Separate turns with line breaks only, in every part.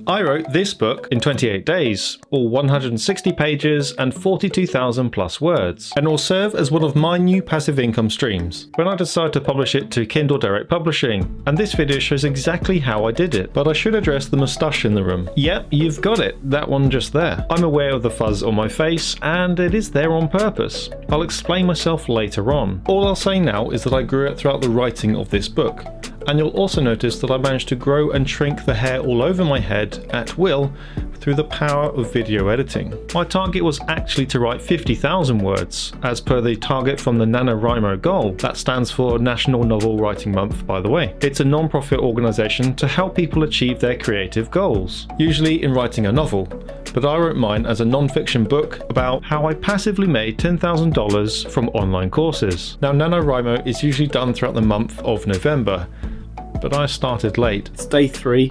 I wrote this book in 28 days, all 160 pages and 42,000 plus words, and it will serve as one of my new passive income streams when I decide to publish it to Kindle Direct Publishing. And this video shows exactly how I did it, but I should address the moustache in the room. Yep, you've got it, that one just there. I'm aware of the fuzz on my face, and it is there on purpose. I'll explain myself later on. All I'll say now is that I grew it throughout the writing of this book. And you'll also notice that I managed to grow and shrink the hair all over my head at will through the power of video editing. My target was actually to write 50,000 words, as per the target from the NaNoWriMo goal. That stands for National Novel Writing Month, by the way. It's a non-profit organisation to help people achieve their creative goals, usually in writing a novel. But I wrote mine as a non-fiction book about how I passively made $10,000 from online courses. Now, NaNoWriMo is usually done throughout the month of November, but I started late. It's day 3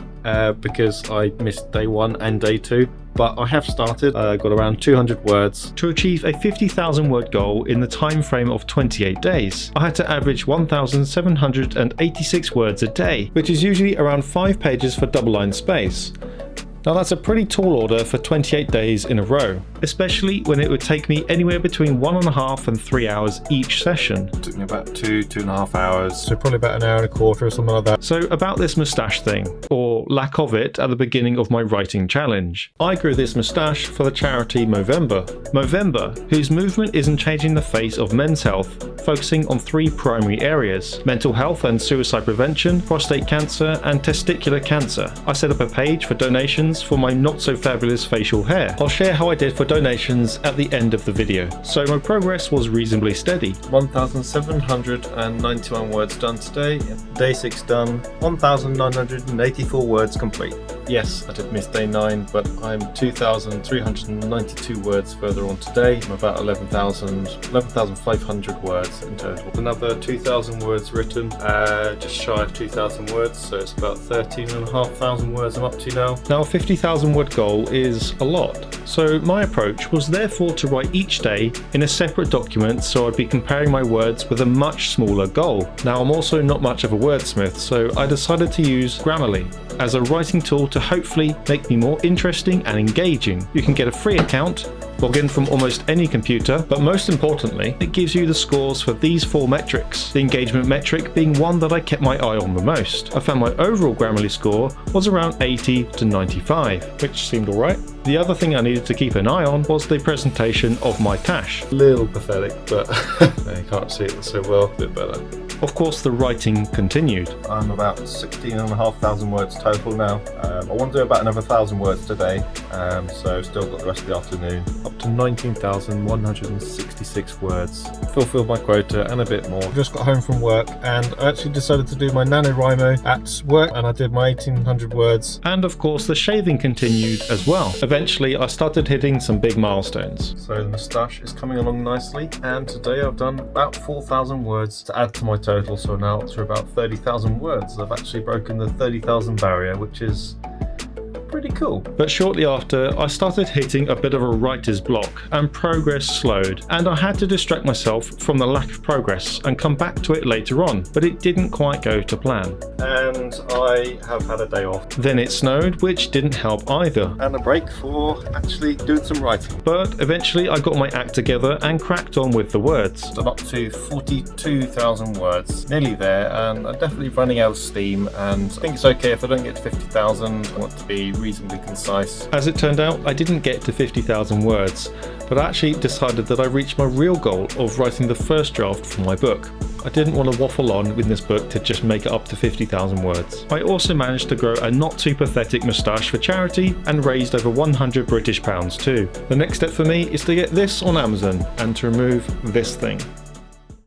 because I missed day 1 and day 2. But I have started, got around 200 words. To achieve a 50,000 word goal in the time frame of 28 days, I had to average 1,786 words a day, which is usually around 5 pages for double-line space. Now that's a pretty tall order for 28 days in a row, especially when it would take me anywhere between 1.5 and 3 hours each session.
It took me about 2.5 hours.
So probably about an hour and a quarter or something like that.
So about this moustache thing, or lack of it at the beginning of my writing challenge. I grew this moustache for the charity Movember. Movember, whose movement isn't changing the face of men's health, focusing on 3 primary areas: mental health and suicide prevention, prostate cancer and testicular cancer. I set up a page for donations for my not so fabulous facial hair. I'll share how I did for donations at the end of the video. So my progress was reasonably steady.
1,791 words done today, day 6 done, 1,984 words complete. Yes, I did miss day 9, but I'm 2,392 words further on today. I'm about 11,500 words in total. Another 2,000 words written, just shy of 2,000 words, so it's about 13,500 words I'm up to now.
Now a 50,000 word goal is a lot, so my approach was therefore to write each day in a separate document so I'd be comparing my words with a much smaller goal. Now I'm also not much of a wordsmith, so I decided to use Grammarly as a writing tool to hopefully make me more interesting and engaging. You can get a free account, log in from almost any computer, but most importantly, it gives you the scores for these 4 metrics, the engagement metric being one that I kept my eye on the most. I found my overall Grammarly score was around 80 to 95, which seemed alright. The other thing I needed to keep an eye on was the presentation of my tash.
A little pathetic, but you can't see it so well, a bit better.
Of course, the writing continued.
I'm about 16,500 words total now. I want to do about another 1,000 words today, so still got the rest of the afternoon. Up to 19,166 words. Fulfilled my quota and a bit more.
Just got home from work and I actually decided to do my NaNoWriMo at work, and I did my 1,800 words.
And of course, the shaving continued as well. Eventually, I started hitting some big milestones.
So the moustache is coming along nicely, and today I've done about 4,000 words to add to my total, so now it's about 30,000 words. I've actually broken the 30,000 barrier, which is pretty cool.
But shortly after, I started hitting a bit of a writer's block and progress slowed, and I had to distract myself from the lack of progress and come back to it later on, but it didn't quite go to plan.
And I have had a day off.
Then it snowed, which didn't help either.
And a break for actually doing some writing.
But eventually I got my act together and cracked on with the words.
I'm up to 42,000 words, nearly there, and I'm definitely running out of steam, and I think it's okay if I don't get to 50,000. I want to be reasonably concise.
As it turned out, I didn't get to 50,000 words, but I actually decided that I reached my real goal of writing the first draft for my book. I didn't want to waffle on in this book to just make it up to 50,000 words. I also managed to grow a not too pathetic moustache for charity and raised over 100 British pounds too. The next step for me is to get this on Amazon and to remove this thing.